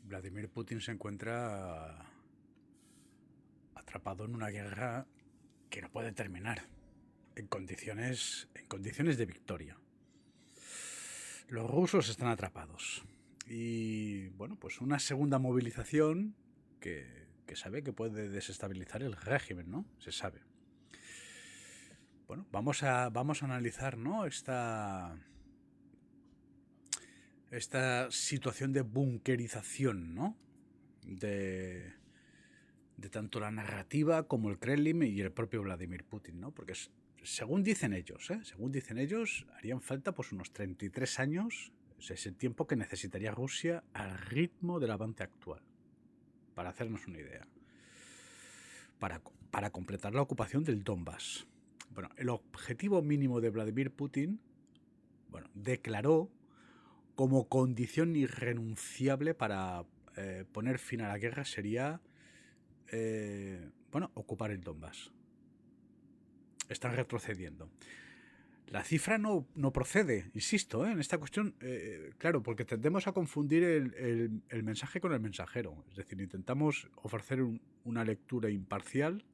Vladimir Putin se encuentra atrapado en una guerra que no puede terminar en condiciones de victoria. Los rusos están atrapados y bueno, pues una segunda movilización que sabe que puede desestabilizar el régimen, ¿no? Se sabe. Bueno, vamos a analizar, ¿no? Esta situación de bunkerización, ¿no? De tanto la narrativa como el Kremlin y el propio Vladimir Putin, ¿no? Porque según dicen ellos, harían falta pues unos 33 años, es el tiempo que necesitaría Rusia al ritmo del avance actual, para hacernos una idea, para completar la ocupación del Donbass. Bueno, el objetivo mínimo de Vladimir Putin, bueno, declaró como condición irrenunciable para poner fin a la guerra sería ocupar el Donbass. Están retrocediendo. La cifra no procede, insisto, en esta cuestión, claro, porque tendemos a confundir el mensaje con el mensajero. Es decir, intentamos ofrecer una lectura imparcial.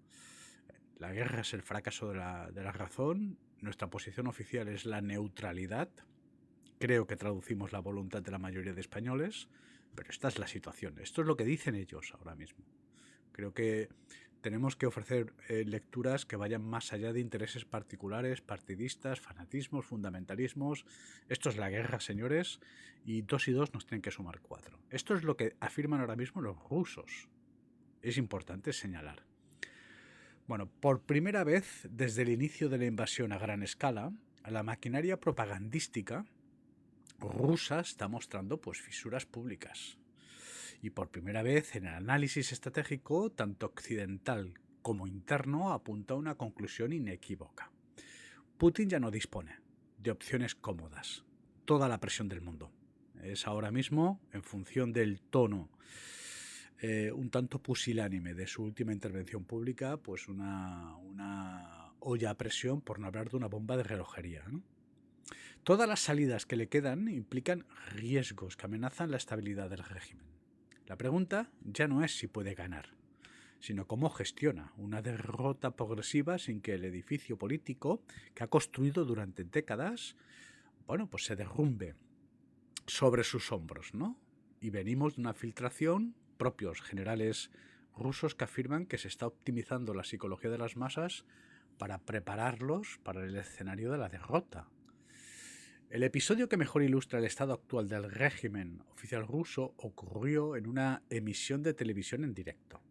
La guerra es el fracaso de la razón. Nuestra posición oficial es la neutralidad. Creo que traducimos la voluntad de la mayoría de españoles, pero esta es la situación. Esto es lo que dicen ellos ahora mismo. Creo que tenemos que ofrecer lecturas que vayan más allá de intereses particulares, partidistas, fanatismos, fundamentalismos. Esto es la guerra, señores, y 2 y 2 nos tienen que sumar 4. Esto es lo que afirman ahora mismo los rusos. Es importante señalar. Bueno, por primera vez desde el inicio de la invasión a gran escala, la maquinaria propagandística rusa está mostrando pues fisuras públicas. Y por primera vez en el análisis estratégico, tanto occidental como interno, apunta a una conclusión inequívoca. Putin ya no dispone de opciones cómodas. Toda la presión del mundo es ahora mismo, en función del tono un tanto pusilánime de su última intervención pública, pues una olla a presión, por no hablar de una bomba de relojería, ¿no? Todas las salidas que le quedan implican riesgos que amenazan la estabilidad del régimen. La pregunta ya no es si puede ganar, sino cómo gestiona una derrota progresiva sin que el edificio político que ha construido durante décadas, bueno, pues se derrumbe sobre sus hombros, ¿no? Y venimos de una filtración, propios generales rusos que afirman que se está optimizando la psicología de las masas para prepararlos para el escenario de la derrota. El episodio que mejor ilustra el estado actual del régimen oficial ruso ocurrió en una emisión de televisión en directo.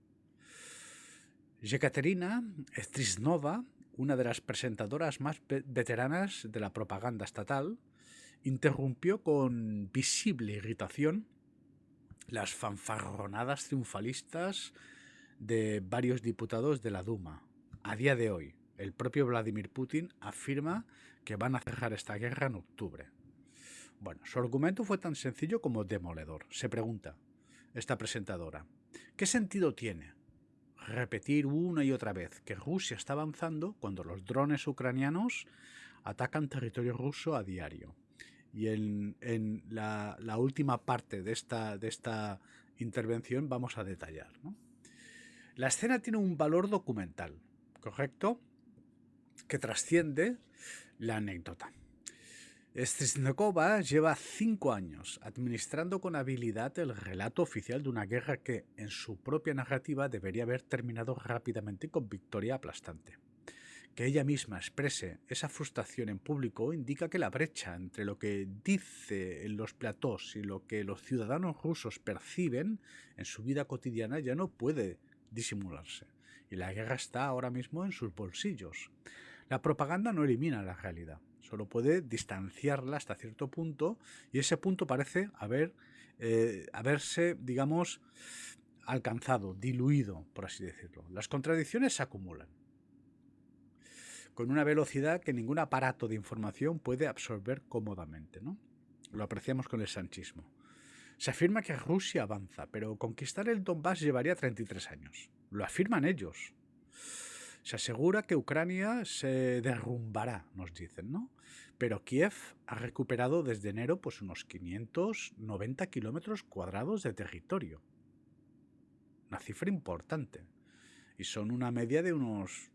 Yekaterina Strisnova, una de las presentadoras más veteranas de la propaganda estatal, interrumpió con visible irritación las fanfarronadas triunfalistas de varios diputados de la Duma. A día de hoy, el propio Vladimir Putin afirma que van a cerrar esta guerra en octubre. Bueno, su argumento fue tan sencillo como demoledor. Se pregunta esta presentadora, ¿qué sentido tiene repetir una y otra vez que Rusia está avanzando cuando los drones ucranianos atacan territorio ruso a diario? Y en la última parte de esta intervención vamos a detallar, ¿no? La escena tiene un valor documental, ¿correcto?, que trasciende la anécdota. Strisnokova lleva 5 años administrando con habilidad el relato oficial de una guerra que, en su propia narrativa, debería haber terminado rápidamente con victoria aplastante. Que ella misma exprese esa frustración en público indica que la brecha entre lo que dice en los platós y lo que los ciudadanos rusos perciben en su vida cotidiana ya no puede disimularse, y la guerra está ahora mismo en sus bolsillos. La propaganda no elimina la realidad, solo puede distanciarla hasta cierto punto, y ese punto parece haberse, digamos, alcanzado, diluido, por así decirlo. Las contradicciones se acumulan con una velocidad que ningún aparato de información puede absorber cómodamente, ¿no? Lo apreciamos con el sanchismo. Se afirma que Rusia avanza, pero conquistar el Donbass llevaría 33 años. Lo afirman ellos. Se asegura que Ucrania se derrumbará, nos dicen, ¿no? pero Kiev ha recuperado desde enero pues unos 590 kilómetros cuadrados de territorio. Una cifra importante. Y son una media de unos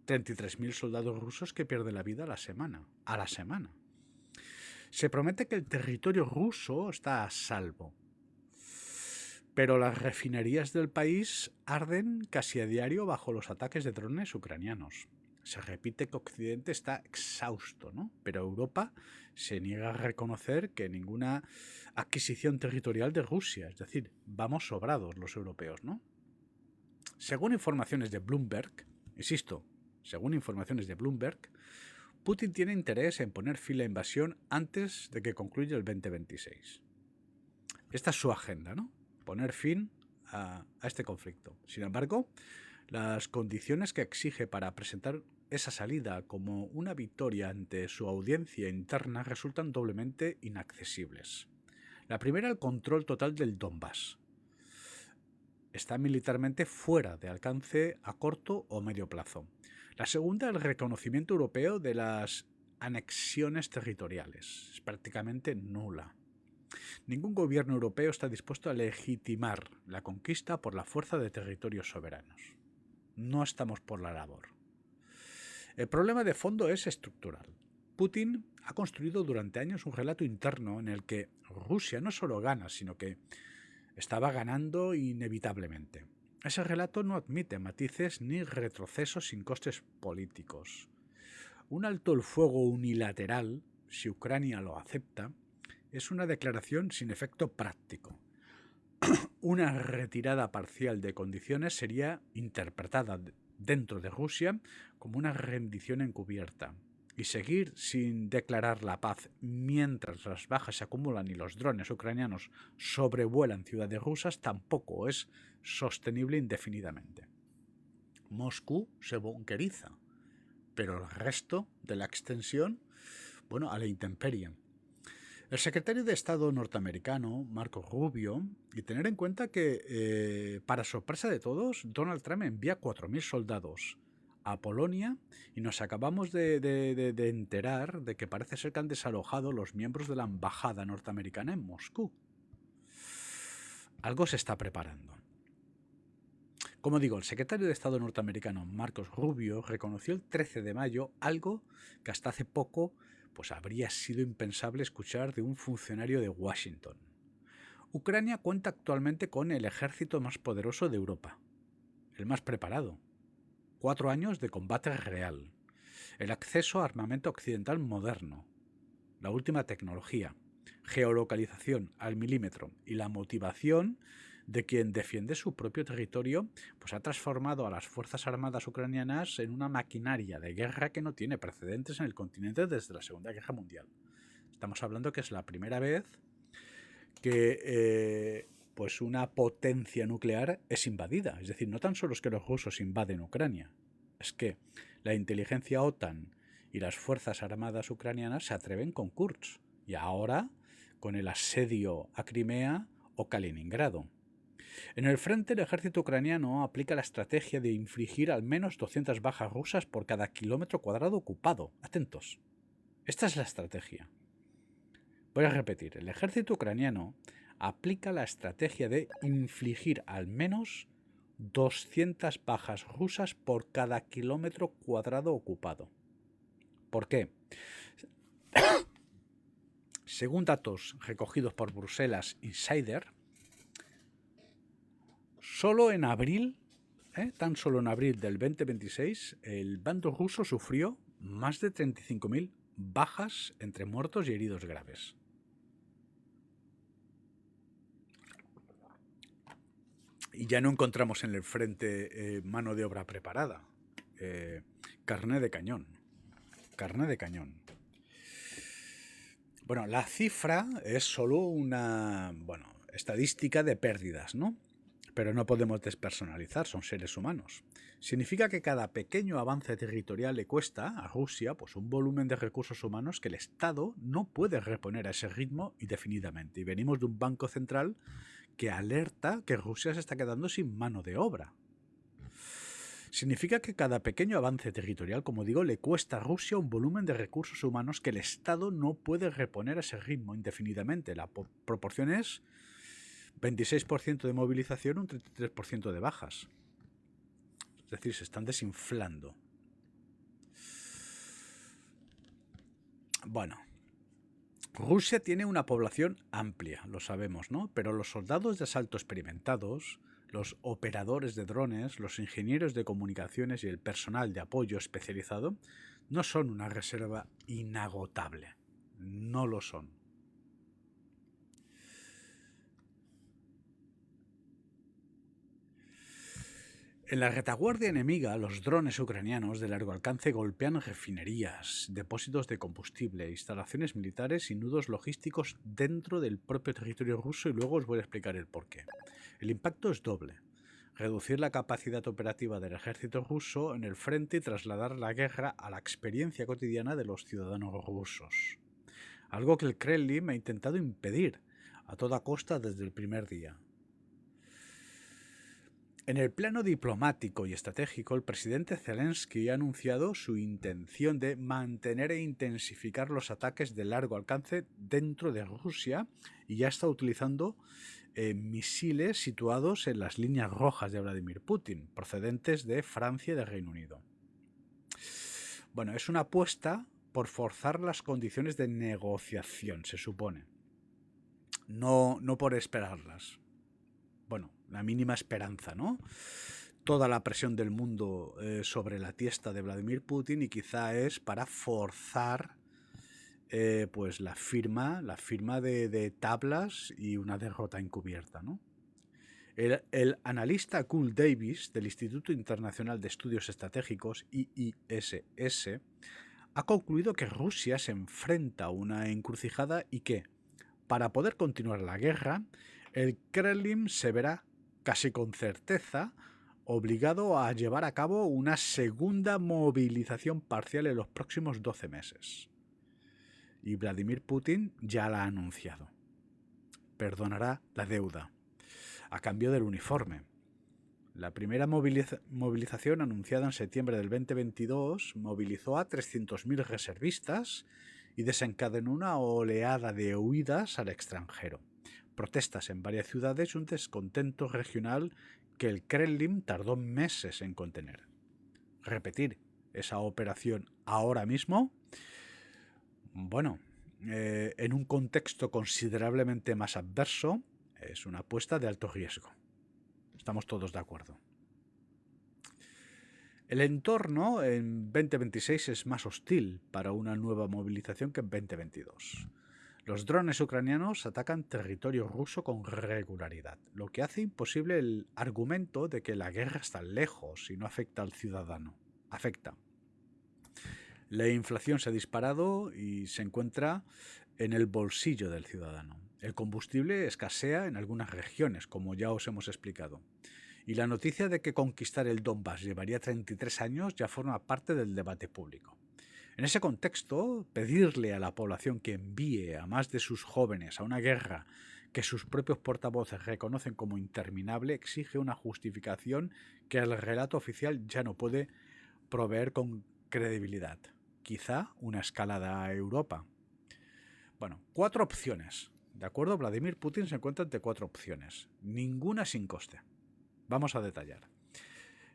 33.000 soldados rusos que pierden la vida a la semana. Se promete que el territorio ruso está a salvo, pero las refinerías del país arden casi a diario bajo los ataques de drones ucranianos. Se repite que Occidente está exhausto, ¿no? Pero Europa se niega a reconocer que ninguna adquisición territorial de Rusia, es decir, vamos sobrados los europeos, ¿no? Según informaciones de Bloomberg, insisto, según informaciones de Bloomberg, Putin tiene interés en poner fin a la invasión antes de que concluya el 2026. Esta es su agenda, ¿no? Poner fin a este conflicto. Sin embargo, las condiciones que exige para presentar esa salida como una victoria ante su audiencia interna resultan doblemente inaccesibles. La primera, el control total del Donbass. Está militarmente fuera de alcance a corto o medio plazo. La segunda, el reconocimiento europeo de las anexiones territoriales. Es prácticamente nula. Ningún gobierno europeo está dispuesto a legitimar la conquista por la fuerza de territorios soberanos. No estamos por la labor. El problema de fondo es estructural. Putin ha construido durante años un relato interno en el que Rusia no solo gana, sino que estaba ganando inevitablemente. Ese relato no admite matices ni retrocesos sin costes políticos. Un alto el fuego unilateral, si Ucrania lo acepta, es una declaración sin efecto práctico. Una retirada parcial de condiciones sería interpretada dentro de Rusia como una rendición encubierta. Y seguir sin declarar la paz mientras las bajas se acumulan y los drones ucranianos sobrevuelan ciudades rusas tampoco es sostenible indefinidamente. Moscú se bunkeriza, pero el resto de la extensión, bueno, a la intemperie. El secretario de Estado norteamericano, Marco Rubio, y tener en cuenta que, para sorpresa de todos, Donald Trump envía 4.000 soldados a Polonia y nos acabamos de enterar de que parece ser que han desalojado los miembros de la embajada norteamericana en Moscú. Algo se está preparando. Como digo, el secretario de Estado norteamericano Marcos Rubio reconoció el 13 de mayo algo que hasta hace poco pues habría sido impensable escuchar de un funcionario de Washington. Ucrania cuenta actualmente con el ejército más poderoso de Europa, el más preparado. 4 años de combate real, el acceso a armamento occidental moderno, la última tecnología, geolocalización al milímetro y la motivación de quien defiende su propio territorio, pues ha transformado a las Fuerzas Armadas ucranianas en una maquinaria de guerra que no tiene precedentes en el continente desde la Segunda Guerra Mundial. Estamos hablando que es la primera vez que pues una potencia nuclear es invadida. Es decir, no tan solo es que los rusos invaden Ucrania, es que la inteligencia OTAN y las Fuerzas Armadas ucranianas se atreven con Kursk y ahora con el asedio a Crimea o Kaliningrado. En el frente, el ejército ucraniano aplica la estrategia de infligir al menos 200 bajas rusas por cada kilómetro cuadrado ocupado. Atentos. Esta es la estrategia. Voy a repetir. El ejército ucraniano aplica la estrategia de infligir al menos 200 bajas rusas por cada kilómetro cuadrado ocupado. ¿Por qué? Según datos recogidos por Bruselas Insider, solo en abril, tan solo en abril del 2026, el bando ruso sufrió más de 35.000 bajas entre muertos y heridos graves. Y ya no encontramos en el frente mano de obra preparada, carne de cañón. Carne de cañón. Bueno, la cifra es solo una estadística de pérdidas, ¿no? Pero no podemos despersonalizar, son seres humanos. Significa que cada pequeño avance territorial le cuesta a Rusia pues un volumen de recursos humanos que el Estado no puede reponer a ese ritmo indefinidamente. Y venimos de un banco central que alerta que Rusia se está quedando sin mano de obra. Significa que cada pequeño avance territorial, como digo, le cuesta a Rusia un volumen de recursos humanos que el Estado no puede reponer a ese ritmo indefinidamente. La proporción es 26% de movilización, un 33% de bajas. Es decir, se están desinflando. Bueno, Rusia tiene una población amplia, lo sabemos, ¿no? Pero los soldados de asalto experimentados, los operadores de drones, los ingenieros de comunicaciones y el personal de apoyo especializado no son una reserva inagotable. No lo son. En la retaguardia enemiga, los drones ucranianos de largo alcance golpean refinerías, depósitos de combustible, instalaciones militares y nudos logísticos dentro del propio territorio ruso, y luego os voy a explicar el porqué. El impacto es doble: reducir la capacidad operativa del ejército ruso en el frente y trasladar la guerra a la experiencia cotidiana de los ciudadanos rusos. Algo que el Kremlin ha intentado impedir a toda costa desde el primer día. En el plano diplomático y estratégico, el presidente Zelensky ha anunciado su intención de mantener e intensificar los ataques de largo alcance dentro de Rusia, y ya está utilizando misiles situados en las líneas rojas de Vladimir Putin, procedentes de Francia y del Reino Unido. Bueno, es una apuesta por forzar las condiciones de negociación, se supone. No por esperarlas. Bueno, la mínima esperanza, ¿no? Toda la presión del mundo sobre la tiesta de Vladimir Putin, y quizá es para forzar pues la firma de tablas y una derrota encubierta, ¿no? El analista Cool Davis del Instituto Internacional de Estudios Estratégicos, IISS, ha concluido que Rusia se enfrenta a una encrucijada y que, para poder continuar la guerra, el Kremlin se verá, casi con certeza, obligado a llevar a cabo una segunda movilización parcial en los próximos 12 meses. Y Vladimir Putin ya la ha anunciado. Perdonará la deuda a cambio del uniforme. La primera movilización, anunciada en septiembre del 2022, movilizó a 300.000 reservistas y desencadenó una oleada de huidas al extranjero, protestas en varias ciudades y un descontento regional que el Kremlin tardó meses en contener. Repetir esa operación ahora mismo, bueno, en un contexto considerablemente más adverso, es una apuesta de alto riesgo. Estamos todos de acuerdo. El entorno en 2026 es más hostil para una nueva movilización que en 2022. Los drones ucranianos atacan territorio ruso con regularidad, lo que hace imposible el argumento de que la guerra está lejos y no afecta al ciudadano. Afecta. La inflación se ha disparado y se encuentra en el bolsillo del ciudadano. El combustible escasea en algunas regiones, como ya os hemos explicado. Y la noticia de que conquistar el Donbass llevaría 33 años ya forma parte del debate público. En ese contexto, pedirle a la población que envíe a más de sus jóvenes a una guerra que sus propios portavoces reconocen como interminable exige una justificación que el relato oficial ya no puede proveer con credibilidad. Quizá una escalada a Europa. Bueno, 4 opciones. ¿De acuerdo? Vladimir Putin se encuentra ante 4 opciones, ninguna sin coste. Vamos a detallar.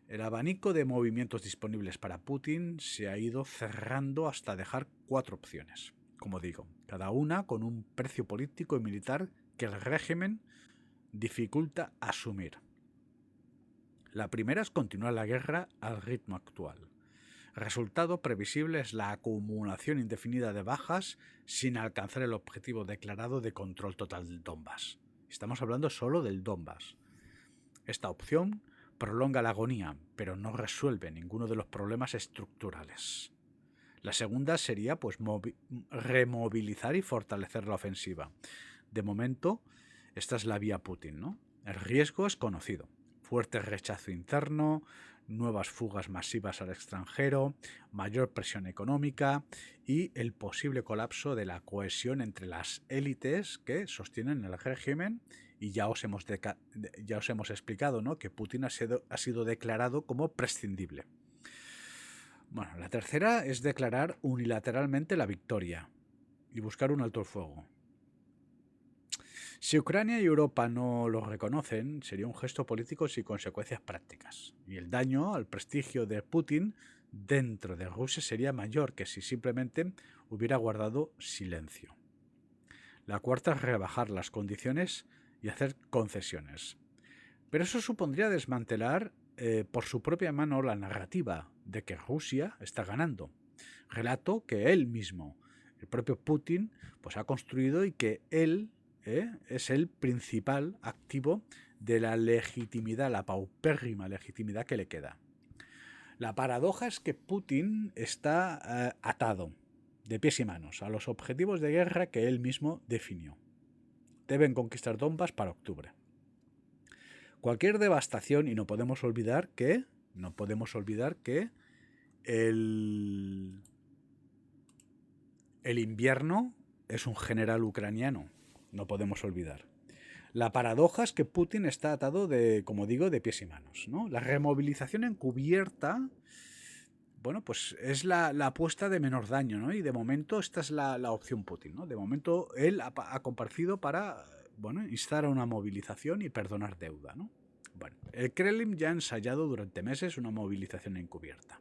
El abanico de movimientos disponibles para Putin se ha ido cerrando hasta dejar 4 opciones. Como digo, cada una con un precio político y militar que el régimen dificulta asumir. La primera es continuar la guerra al ritmo actual. Resultado previsible es la acumulación indefinida de bajas sin alcanzar el objetivo declarado de control total del Donbass. Estamos hablando solo del Donbass. Esta opción prolonga la agonía, pero no resuelve ninguno de los problemas estructurales. La segunda sería pues removilizar y fortalecer la ofensiva. De momento, esta es la vía Putin, ¿no? El riesgo es conocido. Fuerte rechazo interno, nuevas fugas masivas al extranjero, mayor presión económica y el posible colapso de la cohesión entre las élites que sostienen el régimen. Y ya os hemos explicado, ¿no?, que Putin ha sido declarado como prescindible. Bueno, la tercera es declarar unilateralmente la victoria y buscar un alto el fuego. Si Ucrania y Europa no lo reconocen, sería un gesto político sin consecuencias prácticas. Y el daño al prestigio de Putin dentro de Rusia sería mayor que si simplemente hubiera guardado silencio. La cuarta es rebajar las condiciones y hacer concesiones. Pero eso supondría desmantelar por su propia mano la narrativa de que Rusia está ganando. Relato que él mismo, el propio Putin, pues ha construido y que él es el principal activo de la legitimidad, la paupérrima legitimidad que le queda. La paradoja es que Putin está atado de pies y manos a los objetivos de guerra que él mismo definió. Deben conquistar Donbass para octubre. Cualquier devastación, y no podemos olvidar que el invierno es un general ucraniano, no podemos olvidar. La paradoja es que Putin está atado de, como digo, de pies y manos, ¿no? La removilización encubierta, bueno, pues es la apuesta de menor daño, ¿no? Y de momento esta es la opción Putin, ¿no? De momento él ha comparecido para, bueno, instar a una movilización y perdonar deuda, ¿no? Bueno, el Kremlin ya ha ensayado durante meses una movilización encubierta.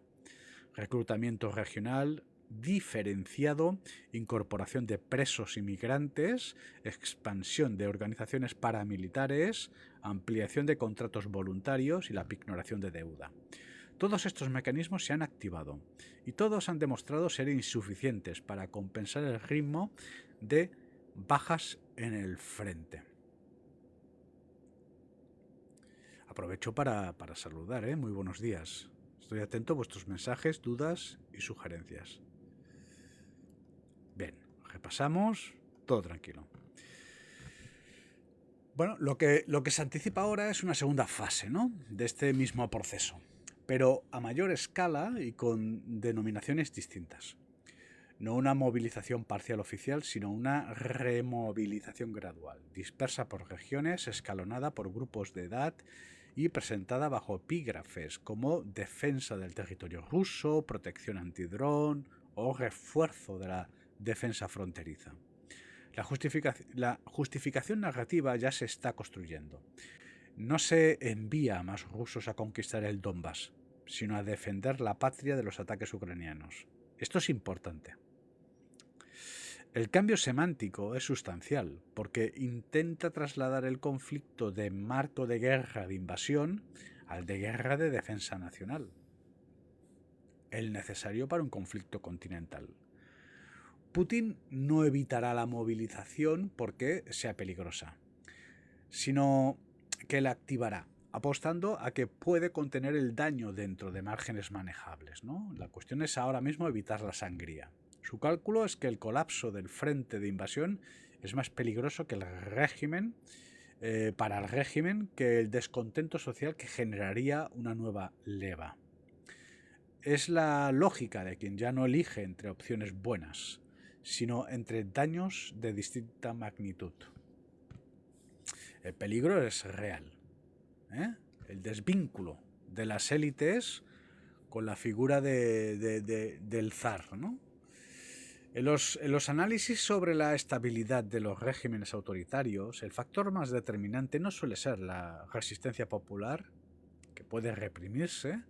Reclutamiento regional diferenciado, incorporación de presos inmigrantes, expansión de organizaciones paramilitares, ampliación de contratos voluntarios y la pignoración de deuda. Todos estos mecanismos se han activado y todos han demostrado ser insuficientes para compensar el ritmo de bajas en el frente. Aprovecho para saludar, muy buenos días. Estoy atento a vuestros mensajes, dudas y sugerencias. Bien, repasamos, todo tranquilo. Bueno, lo que se anticipa ahora es una segunda fase, ¿no?, de este mismo proceso, pero a mayor escala y con denominaciones distintas. No una movilización parcial oficial, sino una removilización gradual, dispersa por regiones, escalonada por grupos de edad y presentada bajo epígrafes como defensa del territorio ruso, protección antidrón o refuerzo de la defensa fronteriza. La justificación narrativa ya se está construyendo. No se envía a más rusos a conquistar el Donbass, sino a defender la patria de los ataques ucranianos. Esto es importante. El cambio semántico es sustancial, porque intenta trasladar el conflicto de marco de guerra de invasión al de guerra de defensa nacional, el necesario para un conflicto continental. Putin no evitará la movilización porque sea peligrosa, sino que la activará, apostando a que puede contener el daño dentro de márgenes manejables, ¿no? La cuestión es ahora mismo evitar la sangría. Su cálculo es que el colapso del frente de invasión es más peligroso que para el régimen que el descontento social que generaría una nueva leva. Es la lógica de quien ya no elige entre opciones buenas, sino entre daños de distinta magnitud. El peligro es real, el desvínculo de las élites con la figura del zar, ¿no? En los análisis sobre la estabilidad de los regímenes autoritarios, el factor más determinante no suele ser la resistencia popular, que puede reprimirse,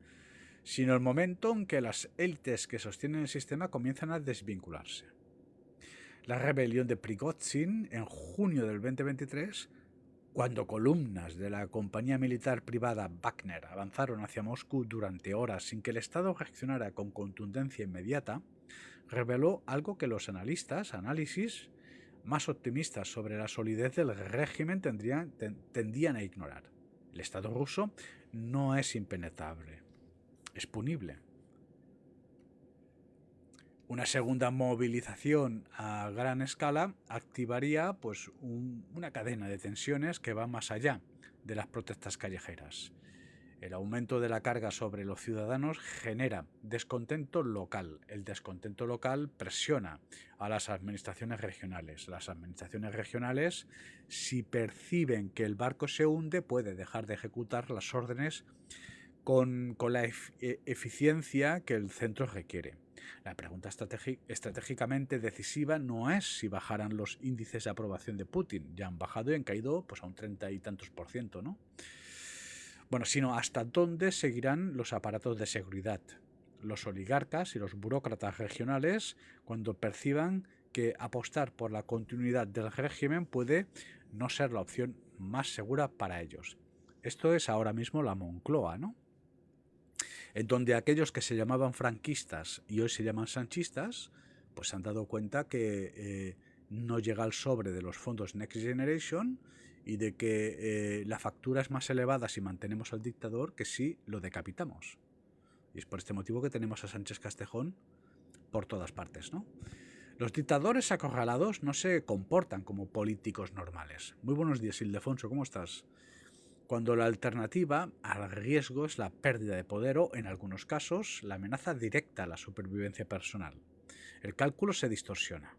sino el momento en que las élites que sostienen el sistema comienzan a desvincularse. La rebelión de Prigozhin en junio del 2023, cuando columnas de la compañía militar privada Wagner avanzaron hacia Moscú durante horas sin que el Estado reaccionara con contundencia inmediata, reveló algo que los análisis más optimistas sobre la solidez del régimen tendían a ignorar. El Estado ruso no es impenetrable, es punible. Una segunda movilización a gran escala activaría pues, una cadena de tensiones que va más allá de las protestas callejeras. El aumento de la carga sobre los ciudadanos genera descontento local. El descontento local presiona a las administraciones regionales. Las administraciones regionales, si perciben que el barco se hunde, pueden dejar de ejecutar las órdenes con la eficiencia que el centro requiere. La pregunta estratégicamente decisiva no es si bajarán los índices de aprobación de Putin. Ya han bajado y han caído pues, a un 30 y tantos %, ¿no? Bueno, sino hasta dónde seguirán los aparatos de seguridad, los oligarcas y los burócratas regionales cuando perciban que apostar por la continuidad del régimen puede no ser la opción más segura para ellos. Esto es ahora mismo la Moncloa, ¿no? En donde aquellos que se llamaban franquistas y hoy se llaman sanchistas, pues se han dado cuenta que no llega al sobre de los fondos Next Generation y de que la factura es más elevada si mantenemos al dictador que si lo decapitamos. Y es por este motivo que tenemos a Sánchez Castejón por todas partes, ¿no? Los dictadores acorralados no se comportan como políticos normales. Muy buenos días, Ildefonso, ¿cómo estás? Cuando la alternativa al riesgo es la pérdida de poder o, en algunos casos, la amenaza directa a la supervivencia personal. El cálculo se distorsiona.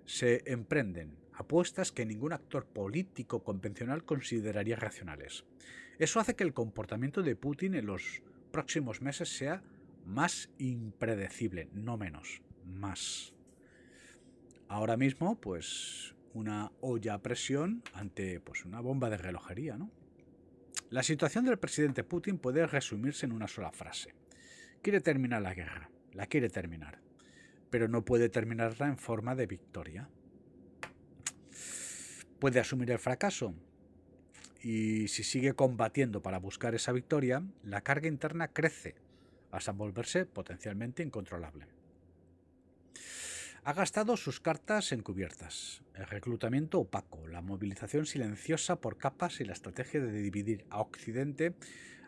Se emprenden apuestas que ningún actor político convencional consideraría racionales. Eso hace que el comportamiento de Putin en los próximos meses sea más impredecible, no menos, más. Ahora mismo, pues, una olla a presión ante pues, una bomba de relojería, ¿no? La situación del presidente Putin puede resumirse en una sola frase. Quiere terminar la guerra, la quiere terminar, pero no puede terminarla en forma de victoria. Puede asumir el fracaso y si sigue combatiendo para buscar esa victoria, la carga interna crece hasta volverse potencialmente incontrolable. Ha gastado sus cartas encubiertas, el reclutamiento opaco, la movilización silenciosa por capas y la estrategia de dividir a Occidente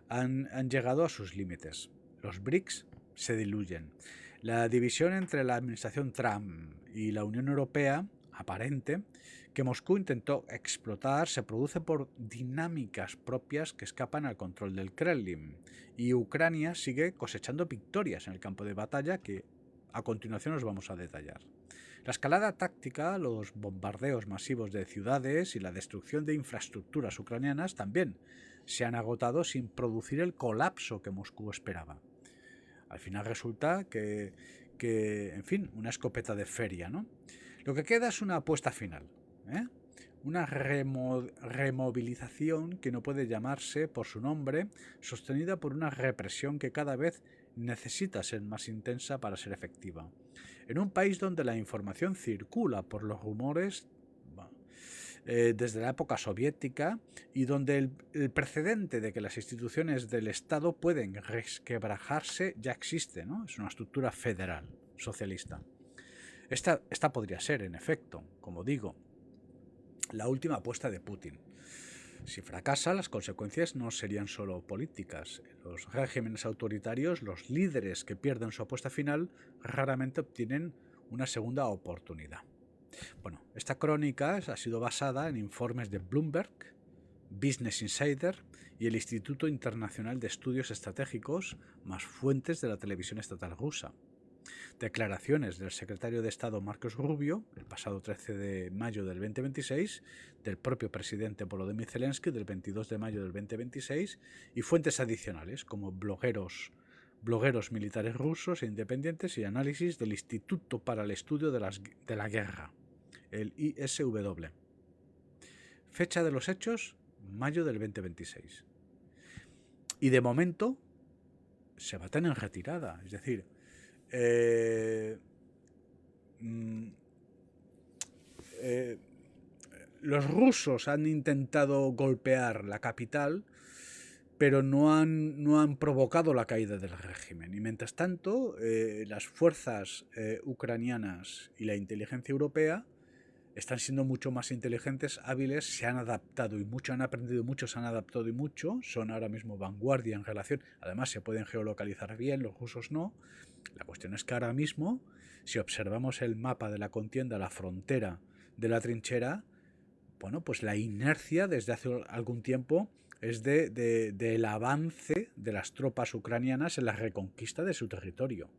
han llegado a sus límites. Los BRICS se diluyen. La división entre la administración Trump y la Unión Europea, aparente, que Moscú intentó explotar, se produce por dinámicas propias que escapan al control del Kremlin. Y Ucrania sigue cosechando victorias en el campo de batalla que a continuación os vamos a detallar. La escalada táctica, los bombardeos masivos de ciudades y la destrucción de infraestructuras ucranianas también se han agotado sin producir el colapso que Moscú esperaba. Al final resulta que en fin, una escopeta de feria, ¿no? Lo que queda es una apuesta final, una removilización que no puede llamarse por su nombre, sostenida por una represión que cada vez necesita ser más intensa para ser efectiva. En un país donde la información circula por los rumores desde la época soviética y donde el precedente de que las instituciones del Estado pueden resquebrajarse ya existe, ¿no? Es una estructura federal, socialista. Esta podría ser, en efecto, como digo, la última apuesta de Putin. Si fracasa, las consecuencias no serían solo políticas. En los regímenes autoritarios, los líderes que pierden su apuesta final raramente obtienen una segunda oportunidad. Bueno, esta crónica ha sido basada en informes de Bloomberg, Business Insider y el Instituto Internacional de Estudios Estratégicos, más fuentes de la televisión estatal rusa. Declaraciones del secretario de Estado Marcos Rubio, el pasado 13 de mayo del 2026, del propio presidente Volodymyr Zelensky, del 22 de mayo del 2026, y fuentes adicionales como blogueros militares rusos e independientes y análisis del Instituto para el Estudio de la Guerra, el ISW. Fecha de los hechos, mayo del 2026. Y de momento se baten en retirada, es decir, los rusos han intentado golpear la capital, pero no han provocado la caída del régimen. Y mientras tanto, las fuerzas ucranianas y la inteligencia europea están siendo mucho más inteligentes, hábiles, se han adaptado y mucho, han aprendido mucho, se han adaptado y mucho, son ahora mismo vanguardia en relación, además se pueden geolocalizar bien, los rusos no. La cuestión es que ahora mismo, si observamos el mapa de la contienda, la frontera de la trinchera, bueno, pues la inercia desde hace algún tiempo es del avance de las tropas ucranianas en la reconquista de su territorio.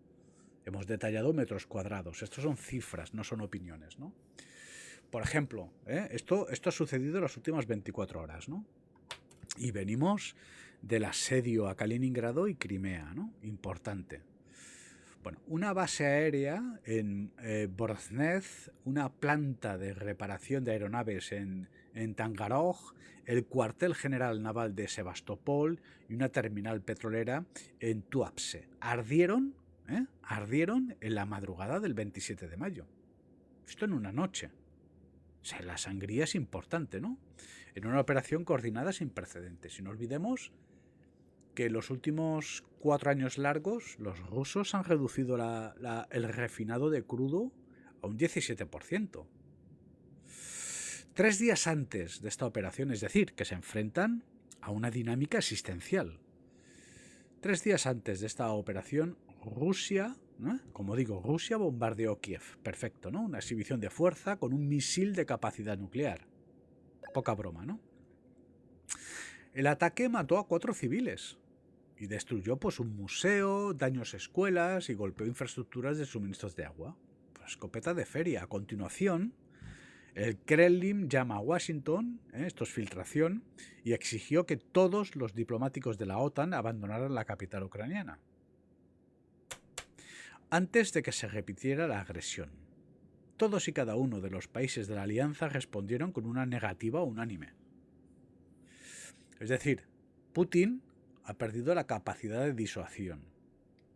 Hemos detallado metros cuadrados. Estos son cifras, no son opiniones, ¿no? Por ejemplo, esto ha sucedido en las últimas 24 horas, ¿no? Y venimos del asedio a Kaliningrado y Crimea, ¿no? Importante. Bueno, una base aérea en Voronezh, una planta de reparación de aeronaves en Tangaroj, el cuartel general naval de Sebastopol y una terminal petrolera en Tuapse. Ardieron en la madrugada del 27 de mayo. Esto en una noche. O sea, la sangría es importante, ¿no? En una operación coordinada sin precedentes. Y no olvidemos que en los últimos 4 años largos los rusos han reducido el refinado de crudo a un 17%. 3 días antes de esta operación, es decir, que se enfrentan a una dinámica existencial. 3 días antes de esta operación, Rusia, ¿no? Como digo, Rusia bombardeó Kiev. Perfecto, ¿no? Una exhibición de fuerza con un misil de capacidad nuclear. Poca broma, ¿no? El ataque mató a 4 civiles y destruyó pues un museo, daños a escuelas y golpeó infraestructuras de suministros de agua. Pues, escopeta de feria. A continuación, el Kremlin llama a Washington, esto es filtración, y exigió que todos los diplomáticos de la OTAN abandonaran la capital ucraniana antes de que se repitiera la agresión. Todos y cada uno de los países de la alianza respondieron con una negativa unánime. Es decir, Putin ha perdido la capacidad de disuasión.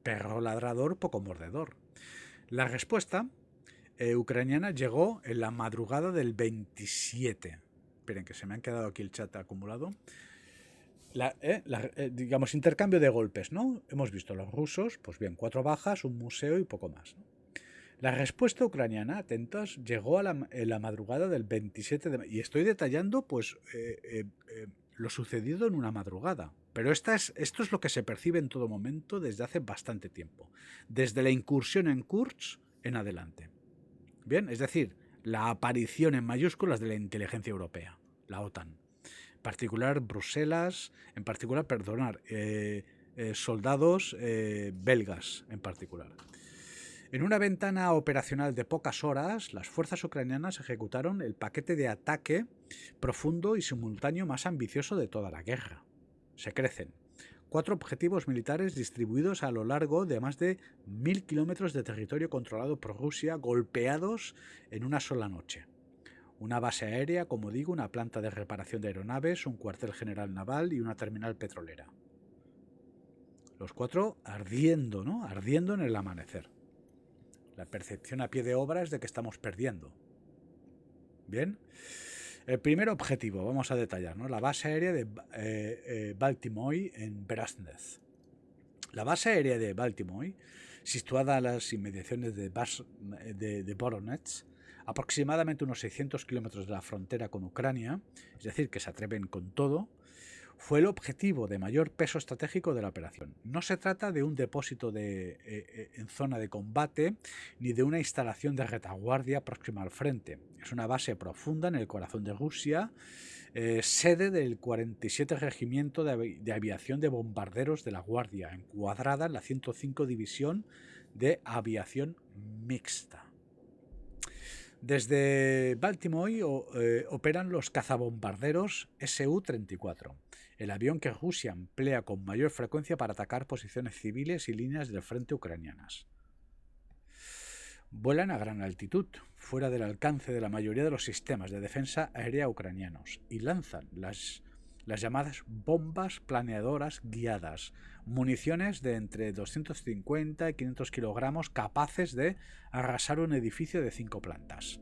Perro ladrador, poco mordedor. La respuesta ucraniana llegó en la madrugada del 27. Esperen, que se me han quedado aquí el chat acumulado. Digamos, intercambio de golpes, ¿no? Hemos visto los rusos, pues bien, 4 bajas, un museo y poco más, ¿no? La respuesta ucraniana, atentos, llegó en la madrugada del 27 de mayo. Y estoy detallando, pues, lo sucedido en una madrugada. Pero esto es lo que se percibe en todo momento desde hace bastante tiempo. Desde la incursión en Kursk en adelante. Bien, es decir, la aparición en mayúsculas de la inteligencia europea, la OTAN. En particular Bruselas, soldados belgas en particular. En una ventana operacional de pocas horas, las fuerzas ucranianas ejecutaron el paquete de ataque profundo y simultáneo más ambicioso de toda la guerra. Se crecen 4 objetivos militares distribuidos a lo largo de más de 1000 kilómetros de territorio controlado por Rusia, golpeados en una sola noche. Una base aérea, como digo, una planta de reparación de aeronaves, un cuartel general naval y una terminal petrolera. Los 4 ardiendo, ¿no? Ardiendo en el amanecer. La percepción a pie de obra es de que estamos perdiendo. Bien. El primer objetivo, vamos a detallar, ¿no? La base aérea de Baltimore en Voronezh. La base aérea de Baltimore, situada a las inmediaciones de Voronezh, aproximadamente unos 600 kilómetros de la frontera con Ucrania, es decir, que se atreven con todo, fue el objetivo de mayor peso estratégico de la operación. No se trata de un depósito en zona de combate ni de una instalación de retaguardia próxima al frente. Es una base profunda en el corazón de Rusia, sede del 47 Regimiento de Aviación de Bombarderos de la Guardia, encuadrada en la 105 División de Aviación Mixta. Desde Baltimore operan los cazabombarderos Su-34, el avión que Rusia emplea con mayor frecuencia para atacar posiciones civiles y líneas del frente ucranianas. Vuelan a gran altitud, fuera del alcance de la mayoría de los sistemas de defensa aérea ucranianos, y lanzan las llamadas bombas planeadoras guiadas, municiones de entre 250 y 500 kilogramos capaces de arrasar un edificio de 5 plantas.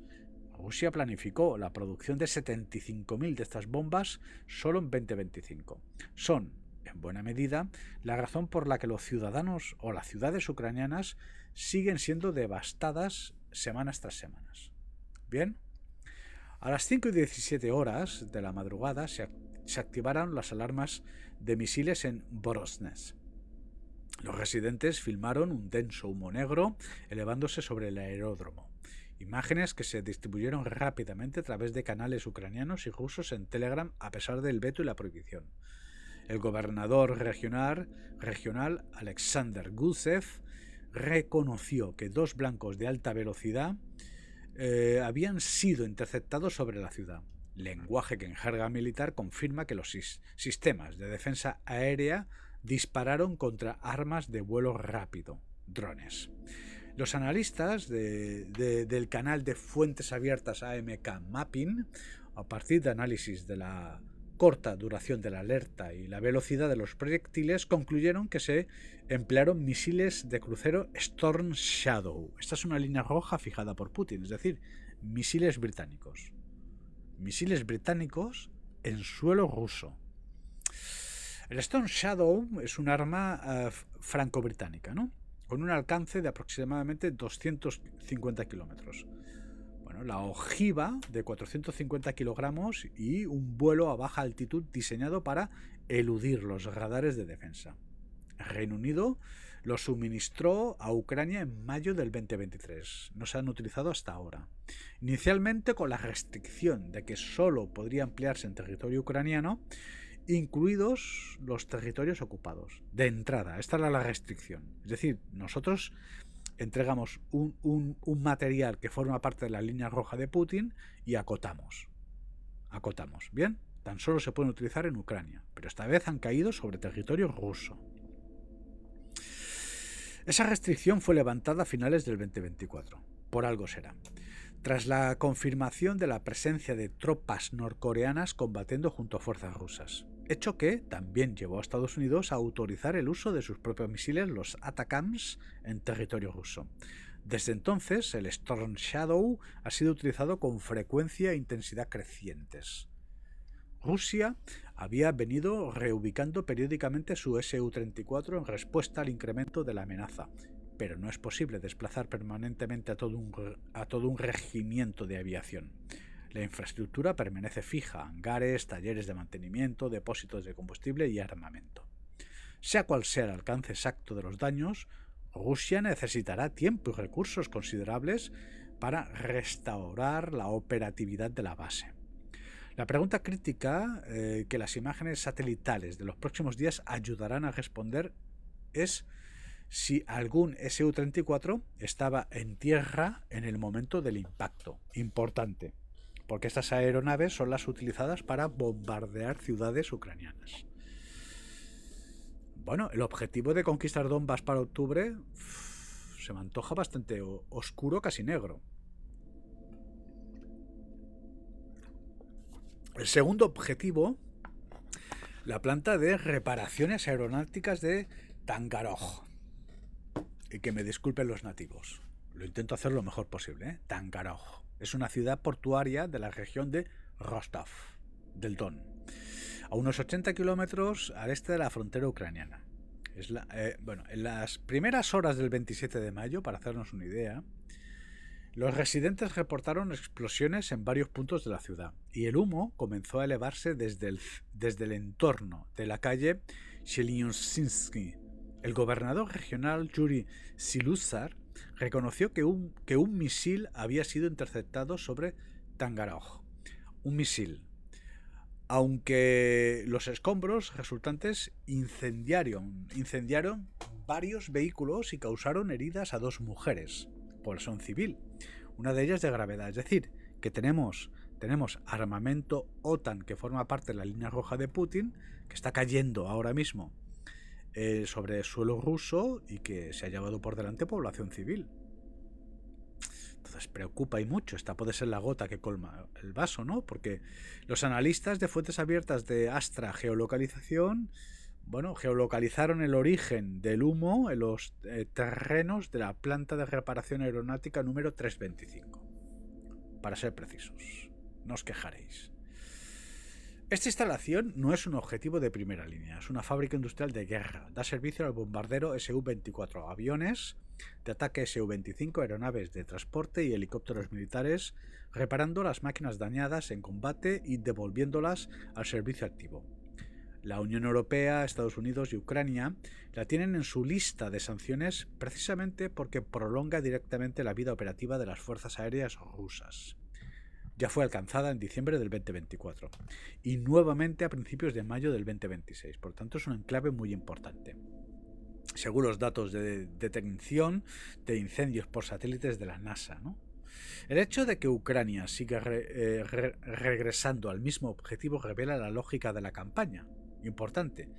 Rusia planificó la producción de 75.000 de estas bombas solo en 2025. Son, en buena medida, la razón por la que los ciudadanos o las ciudades ucranianas siguen siendo devastadas semanas tras semanas. Bien, a las 5:17 horas de la madrugada se activaron las alarmas de misiles en Voronezh. Los residentes filmaron un denso humo negro elevándose sobre el aeródromo Imágenes que se distribuyeron rápidamente a través de canales ucranianos y rusos en Telegram a pesar del veto y la prohibición. El gobernador regional Alexander Gusev reconoció que 2 blancos de alta velocidad habían sido interceptados sobre la ciudad, lenguaje que en jerga militar confirma que los sistemas de defensa aérea dispararon contra armas de vuelo rápido, drones. Los analistas del canal de fuentes abiertas AMK Mapping, a partir de análisis de la corta duración de la alerta y la velocidad de los proyectiles, concluyeron que se emplearon misiles de crucero Storm Shadow. Esta es una línea roja fijada por Putin, es decir, misiles británicos. Misiles británicos en suelo ruso. El Storm Shadow es un arma franco-británica, ¿no? Con un alcance de aproximadamente 250 kilómetros. Bueno, la ojiva de 450 kilogramos y un vuelo a baja altitud diseñado para eludir los radares de defensa. El Reino Unido lo suministró a Ucrania en mayo del 2023. No se han utilizado hasta ahora. Inicialmente con la restricción de que solo podría emplearse en territorio ucraniano, incluidos los territorios ocupados. De entrada, esta era la restricción. Es decir, nosotros entregamos un material que forma parte de la línea roja de Putin y acotamos. ¿Bien? Tan solo se pueden utilizar en Ucrania, pero esta vez han caído sobre territorio ruso. Esa restricción fue levantada a finales del 2024. Por algo será. Tras la confirmación de la presencia de tropas norcoreanas combatiendo junto a fuerzas rusas, hecho que también llevó a Estados Unidos a autorizar el uso de sus propios misiles, los ATACMS, en territorio ruso. Desde entonces, el Storm Shadow ha sido utilizado con frecuencia e intensidad crecientes. Rusia había venido reubicando periódicamente su Su-34 en respuesta al incremento de la amenaza, pero no es posible desplazar permanentemente a todo un regimiento de aviación. La infraestructura permanece fija: hangares, talleres de mantenimiento, depósitos de combustible y armamento. Sea cual sea el alcance exacto de los daños, Rusia necesitará tiempo y recursos considerables para restaurar la operatividad de la base. La pregunta crítica que las imágenes satelitales de los próximos días ayudarán a responder es si algún Su-34 estaba en tierra en el momento del impacto. Importante, porque estas aeronaves son las utilizadas para bombardear ciudades ucranianas. Bueno, el objetivo de conquistar Donbass para octubre se me antoja bastante oscuro, casi negro. El segundo objetivo, la planta de reparaciones aeronáuticas de Tangaroj. Y que me disculpen los nativos. Lo intento hacer lo mejor posible, ¿eh? Tangaroj. Es una ciudad portuaria de la región de Rostov, del Don, a unos 80 kilómetros al este de la frontera ucraniana. En las primeras horas del 27 de mayo, para hacernos una idea, los residentes reportaron explosiones en varios puntos de la ciudad y el humo comenzó a elevarse desde el entorno de la calle Shelyonsinsky. El gobernador regional Yuri Siluzar reconoció que un misil había sido interceptado sobre Tangaroj. Un misil. Aunque los escombros resultantes incendiaron varios vehículos y causaron heridas a 2 mujeres, población civil, una de ellas de gravedad. Es decir, que tenemos armamento OTAN que forma parte de la línea roja de Putin, que está cayendo ahora mismo sobre el suelo ruso y que se ha llevado por delante población civil. Entonces preocupa y mucho. Esta puede ser la gota que colma el vaso, ¿no? Porque los analistas de fuentes abiertas de Astra Geolocalización, geolocalizaron el origen del humo en los terrenos de la planta de reparación aeronáutica número 325. Para ser precisos, no os quejaréis. Esta instalación no es un objetivo de primera línea, es una fábrica industrial de guerra. Da servicio al bombardero Su-24, aviones de ataque Su-25, aeronaves de transporte y helicópteros militares, reparando las máquinas dañadas en combate y devolviéndolas al servicio activo. La Unión Europea, Estados Unidos y Ucrania la tienen en su lista de sanciones precisamente porque prolonga directamente la vida operativa de las fuerzas aéreas rusas. Ya fue alcanzada en diciembre del 2024 y nuevamente a principios de mayo del 2026. Por tanto, es un enclave muy importante, según los datos de detección de incendios por satélites de la NASA, ¿no? El hecho de que Ucrania siga regresando al mismo objetivo revela la lógica de la campaña. Importante.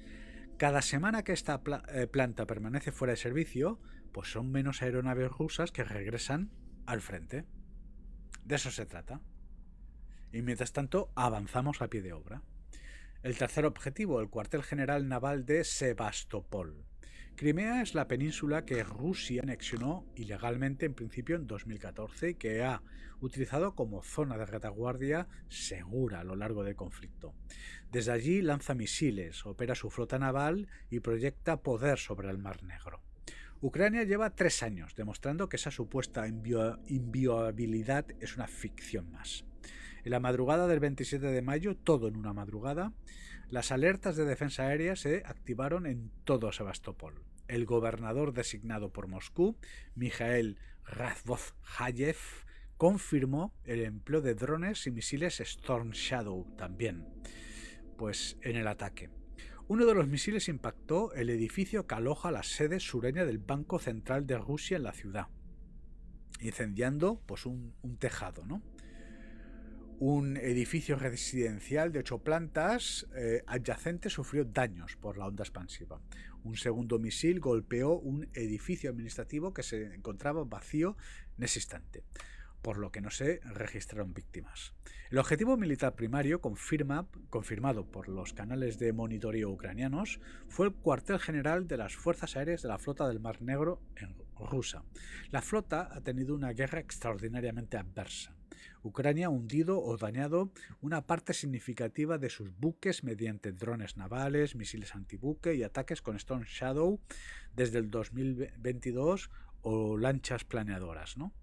Cada semana que esta planta permanece fuera de servicio, pues son menos aeronaves rusas que regresan al frente. De eso se trata. Y mientras tanto avanzamos a pie de obra. El tercer objetivo, el cuartel general naval de Sebastopol. Crimea es la península que Rusia anexionó ilegalmente en principio en 2014 y que ha utilizado como zona de retaguardia segura a lo largo del conflicto. Desde allí lanza misiles, opera su flota naval y proyecta poder sobre el Mar Negro. Ucrania lleva 3 años demostrando que esa supuesta inviolabilidad es una ficción más. En la madrugada del 27 de mayo, todo en una madrugada, las alertas de defensa aérea se activaron en todo Sebastopol. El gobernador designado por Moscú, Mikhail Razvozhayev, confirmó el empleo de drones y misiles Storm Shadow también, pues en el ataque. Uno de los misiles impactó el edificio que aloja la sede sureña del Banco Central de Rusia en la ciudad, incendiando pues un tejado, ¿no? Un edificio residencial de 8 plantas adyacente sufrió daños por la onda expansiva. Un segundo misil golpeó un edificio administrativo que se encontraba vacío en ese instante, por lo que no se registraron víctimas. El objetivo militar primario, confirmado por los canales de monitoreo ucranianos, fue el cuartel general de las Fuerzas Aéreas de la Flota del Mar Negro en Rusia. La flota ha tenido una guerra extraordinariamente adversa. Ucrania ha hundido o dañado una parte significativa de sus buques mediante drones navales, misiles antibuque y ataques con Storm Shadow desde el 2022 o lanchas planeadoras, ¿no?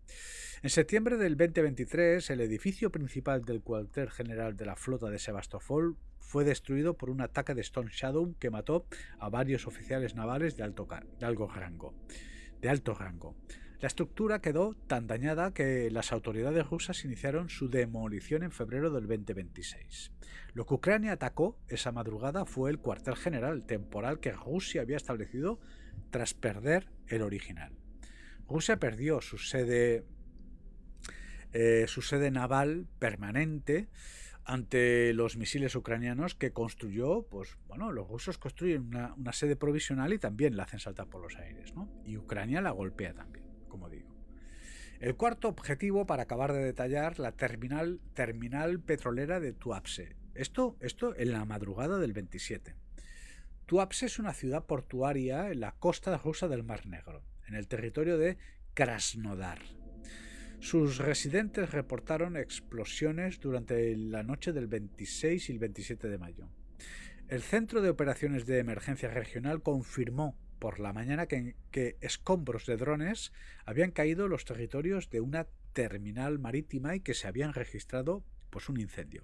En septiembre del 2023, el edificio principal del cuartel general de la flota de Sebastopol fue destruido por un ataque de Storm Shadow que mató a varios oficiales navales de alto rango. La estructura quedó tan dañada que las autoridades rusas iniciaron su demolición en febrero del 2026. Lo que Ucrania atacó esa madrugada fue el cuartel general temporal que Rusia había establecido tras perder el original. Rusia perdió su sede naval permanente ante los misiles ucranianos que construyó. Pues bueno, los rusos construyen una sede provisional y también la hacen saltar por los aires, ¿no? Y Ucrania la golpea también, como digo. El cuarto objetivo, para acabar de detallar, la terminal petrolera de Tuapse. Esto en la madrugada del 27. Tuapse es una ciudad portuaria en la costa rusa del Mar Negro, en el territorio de Krasnodar. Sus residentes reportaron explosiones durante la noche del 26 y el 27 de mayo. El Centro de Operaciones de Emergencia Regional confirmó por la mañana que escombros de drones habían caído en los territorios de una terminal marítima y que se habían registrado pues, un incendio.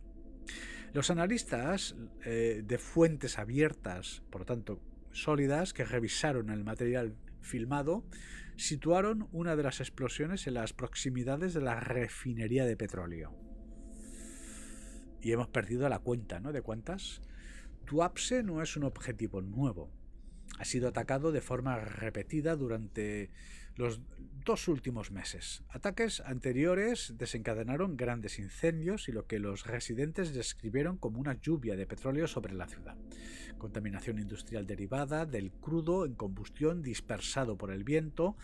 Los analistas de fuentes abiertas, por lo tanto sólidas, que revisaron el material filmado, situaron una de las explosiones en las proximidades de la refinería de petróleo. Y hemos perdido la cuenta, ¿no?, de cuántas. Tuapse no es un objetivo nuevo. Ha sido atacado de forma repetida durante los 2 últimos meses. Ataques anteriores desencadenaron grandes incendios y lo que los residentes describieron como una lluvia de petróleo sobre la ciudad. Contaminación industrial derivada del crudo en combustión dispersado por el viento.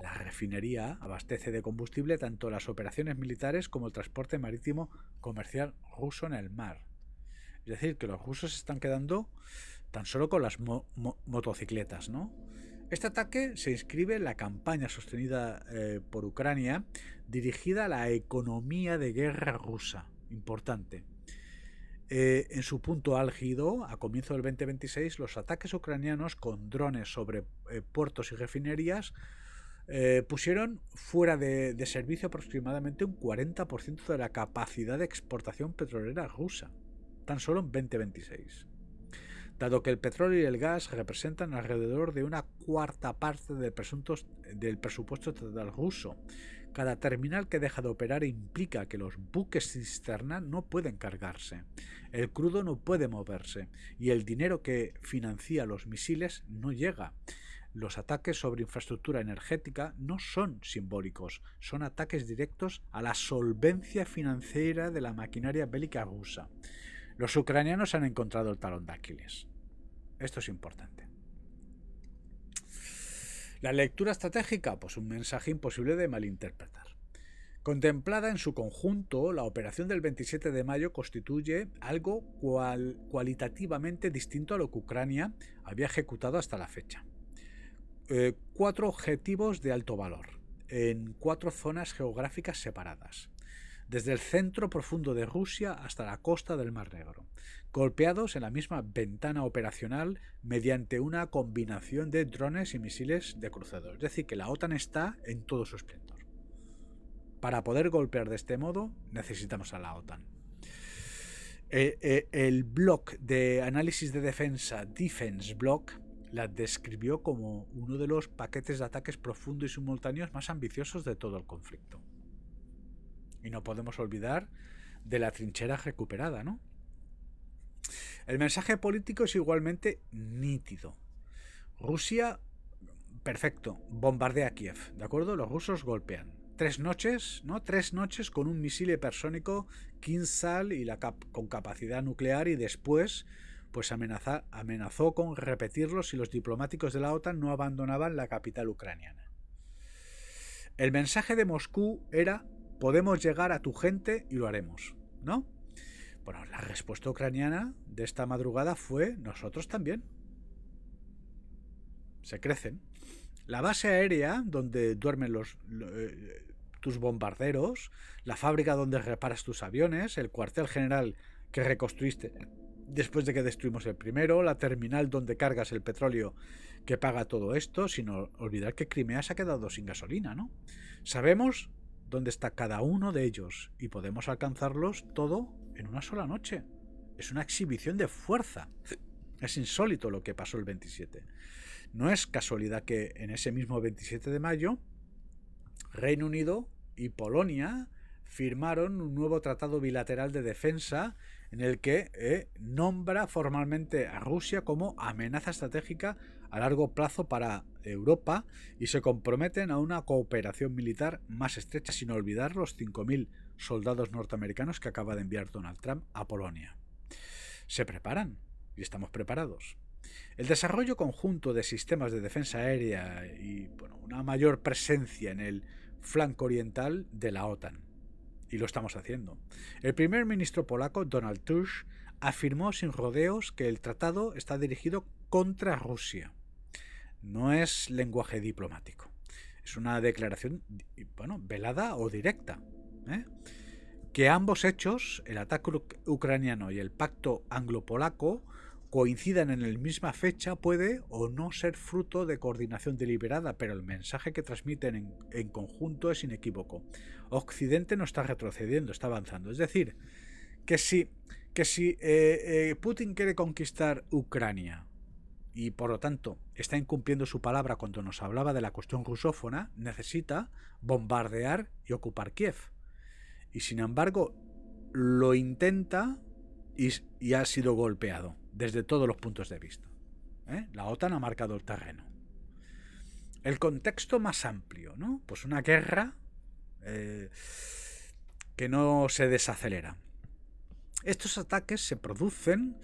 La refinería abastece de combustible tanto las operaciones militares como el transporte marítimo comercial ruso en el mar. Es decir, que los rusos se están quedando tan solo con las motocicletas, ¿no? Este ataque se inscribe en la campaña sostenida por Ucrania dirigida a la economía de guerra rusa. Importante. En su punto álgido, a comienzo del 2026, los ataques ucranianos con drones sobre puertos y refinerías pusieron fuera de servicio aproximadamente un 40% de la capacidad de exportación petrolera rusa, tan solo en 2026. dado que el petróleo y el gas representan alrededor de una cuarta parte del presupuesto total ruso. Cada terminal que deja de operar implica que los buques cisterna no pueden cargarse, el crudo no puede moverse y el dinero que financia los misiles no llega. Los ataques sobre infraestructura energética no son simbólicos, son ataques directos a la solvencia financiera de la maquinaria bélica rusa. Los ucranianos han encontrado el talón de Aquiles. Esto es importante. La lectura estratégica, pues un mensaje imposible de malinterpretar. Contemplada en su conjunto, la operación del 27 de mayo constituye algo cualitativamente distinto a lo que Ucrania había ejecutado hasta la fecha. 4 objetivos de alto valor, en 4 zonas geográficas separadas, desde el centro profundo de Rusia hasta la costa del Mar Negro, golpeados en la misma ventana operacional mediante una combinación de drones y misiles de crucero. Es decir, que la OTAN está en todo su esplendor. Para poder golpear de este modo, necesitamos a la OTAN. El blog de análisis de defensa Defense Block la describió como uno de los paquetes de ataques profundos y simultáneos más ambiciosos de todo el conflicto. Y no podemos olvidar de la trinchera recuperada, ¿no? El mensaje político es igualmente nítido. Rusia, perfecto, bombardea Kiev, ¿de acuerdo? Los rusos golpean. 3 noches, ¿no? 3 noches con un misil hipersónico Kinzhal y con capacidad nuclear, y después pues amenazó con repetirlo si los diplomáticos de la OTAN no abandonaban la capital ucraniana. El mensaje de Moscú era: podemos llegar a tu gente y lo haremos, ¿no? Bueno, la respuesta ucraniana de esta madrugada fue: nosotros también. Se crecen. La base aérea donde duermen tus bombarderos, la fábrica donde reparas tus aviones, el cuartel general que reconstruiste después de que destruimos el primero, la terminal donde cargas el petróleo que paga todo esto, sin olvidar que Crimea se ha quedado sin gasolina, ¿no? Sabemos dónde está cada uno de ellos y podemos alcanzarlos todo en una sola noche. Es una exhibición de fuerza. Es insólito lo que pasó el 27. No es casualidad que en ese mismo 27 de mayo Reino Unido y Polonia firmaron un nuevo tratado bilateral de defensa en el que nombra formalmente a Rusia como amenaza estratégica a largo plazo para Europa y se comprometen a una cooperación militar más estrecha, sin olvidar los 5.000 soldados norteamericanos que acaba de enviar Donald Trump a Polonia. Se preparan y estamos preparados. El desarrollo conjunto de sistemas de defensa aérea y una mayor presencia en el flanco oriental de la OTAN. Y lo estamos haciendo. El primer ministro polaco, Donald Tusk, afirmó sin rodeos que el tratado está dirigido contra Rusia. No es lenguaje diplomático. Es una declaración, velada o directa. Que ambos hechos, el ataque ucraniano y el pacto anglo-polaco, coincidan en la misma fecha puede o no ser fruto de coordinación deliberada, pero el mensaje que transmiten en conjunto es inequívoco. Occidente no está retrocediendo, está avanzando. Es decir, que si Putin quiere conquistar Ucrania y por lo tanto está incumpliendo su palabra cuando nos hablaba de la cuestión rusófona, necesita bombardear y ocupar Kiev. Y sin embargo lo intenta y ha sido golpeado desde todos los puntos de vista. La OTAN ha marcado el terreno. El contexto más amplio, ¿no? Pues una guerra que no se desacelera. Estos ataques se producen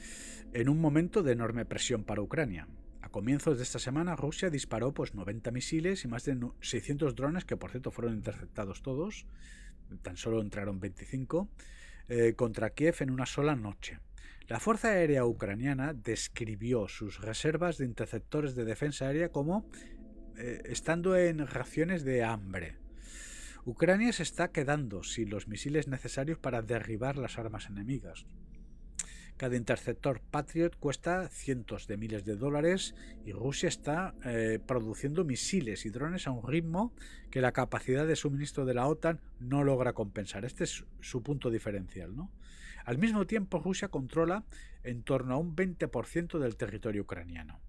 en un momento de enorme presión para Ucrania. A comienzos de esta semana Rusia disparó 90 misiles y más de 600 drones, que por cierto fueron interceptados todos, tan solo entraron 25, contra Kiev en una sola noche. La Fuerza Aérea Ucraniana describió sus reservas de interceptores de defensa aérea como estando en raciones de hambre. Ucrania se está quedando sin los misiles necesarios para derribar las armas enemigas. Cada interceptor Patriot cuesta cientos de miles de dólares y Rusia está produciendo misiles y drones a un ritmo que la capacidad de suministro de la OTAN no logra compensar. Este es su punto diferencial, ¿no? Al mismo tiempo, Rusia controla en torno a un 20% del territorio ucraniano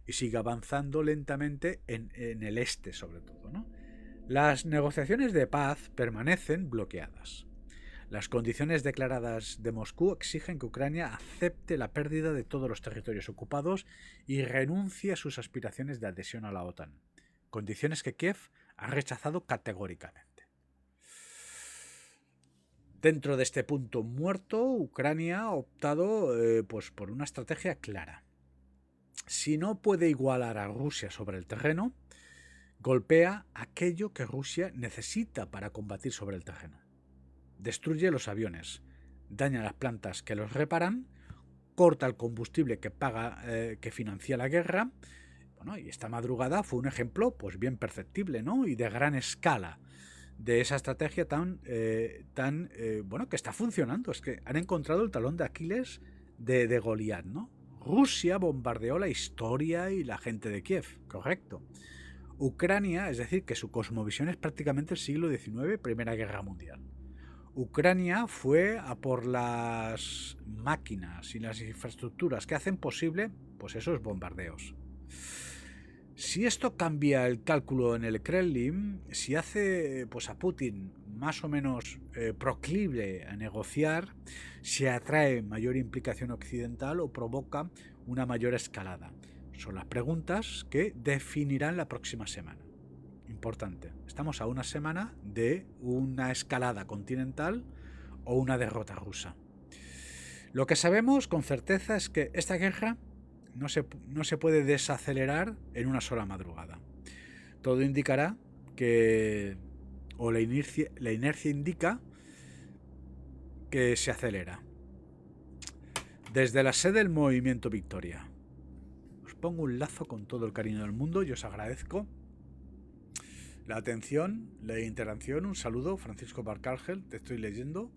y sigue avanzando lentamente en el este, sobre todo, ¿no? Las negociaciones de paz permanecen bloqueadas. Las condiciones declaradas de Moscú exigen que Ucrania acepte la pérdida de todos los territorios ocupados y renuncie a sus aspiraciones de adhesión a la OTAN, condiciones que Kiev ha rechazado categóricamente. Dentro de este punto muerto, Ucrania ha optado pues por una estrategia clara. Si no puede igualar a Rusia sobre el terreno, golpea aquello que Rusia necesita para combatir sobre el terreno. Destruye los aviones, daña las plantas que los reparan, corta el combustible que financia la guerra. Bueno, y esta madrugada fue un ejemplo pues bien perceptible, ¿no? Y de gran escala de esa estrategia tan bueno, que está funcionando. Es que han encontrado el talón de Aquiles de Goliat, ¿no? Rusia bombardeó la historia y la gente de Kiev, correcto. Ucrania, es decir, que su cosmovisión es prácticamente el siglo XIX, Primera Guerra Mundial. Ucrania fue a por las máquinas y las infraestructuras que hacen posible pues esos bombardeos. Si esto cambia el cálculo en el Kremlin, si hace pues a Putin más o menos proclive a negociar, se atrae mayor implicación occidental o provoca una mayor escalada. Son las preguntas que definirán la próxima semana. Importante. Estamos a una semana de una escalada continental o una derrota rusa. Lo que sabemos con certeza es que esta guerra no se puede desacelerar en una sola madrugada. Todo indicará que, o la inercia indica que se acelera. Desde la sede del Movimiento Victoria, os pongo un lazo con todo el cariño del mundo y os agradezco la atención, la interacción. Un saludo, Francisco Barcárgel, te estoy leyendo.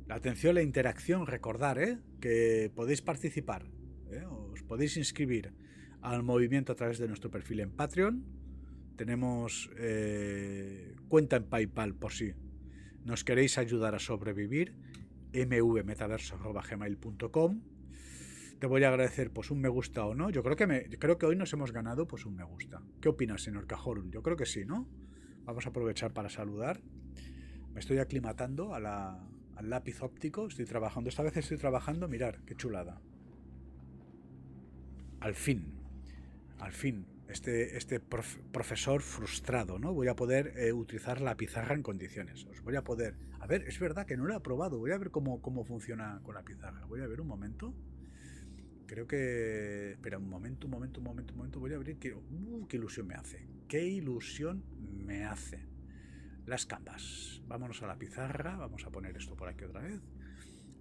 La atención, la interacción, recordar que podéis participar, os podéis inscribir al movimiento a través de nuestro perfil en Patreon. Tenemos cuenta en PayPal por si nos queréis ayudar a sobrevivir, mvmetaverso@gmail.com. Te voy a agradecer pues un me gusta o no. Yo creo que hoy nos hemos ganado pues un me gusta. ¿Qué opinas, señor Cajorul? Yo creo que sí, ¿no? Vamos a aprovechar para saludar. Me estoy aclimatando al lápiz óptico. Estoy trabajando. Esta vez estoy trabajando. Mirar, qué chulada. Al fin. Este profesor frustrado, ¿no? Voy a poder utilizar la pizarra en condiciones. Os voy a poder... A ver, es verdad que no lo he probado. Voy a ver cómo funciona con la pizarra. Voy a ver un momento. Creo que... Espera, un momento. Voy a abrir. Qué ilusión me hace. Qué ilusión me hace. Las canvas. Vámonos a la pizarra. Vamos a poner esto por aquí otra vez.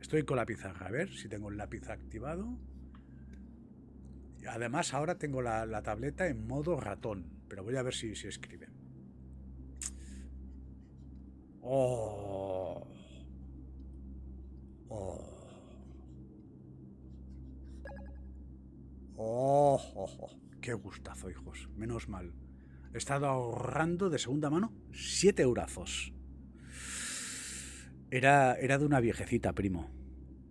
Estoy con la pizarra. A ver si tengo el lápiz activado. Además, ahora tengo la tableta en modo ratón. Pero voy a ver si escribe. ¡Oh! ¡Qué gustazo, hijos! Menos mal. He estado ahorrando de segunda mano 7 eurazos. Era de una viejecita, primo.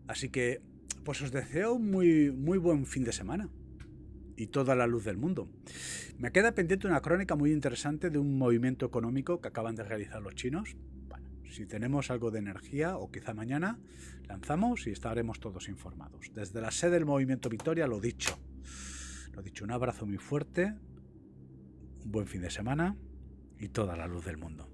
Así que, pues os deseo muy buen fin de semana. Y toda la luz del mundo. Me queda pendiente una crónica muy interesante de un movimiento económico que acaban de realizar los chinos. Bueno, si tenemos algo de energía, o quizá mañana, lanzamos y estaremos todos informados. Desde la sede del Movimiento Victoria, lo dicho, un abrazo muy fuerte, un buen fin de semana y toda la luz del mundo.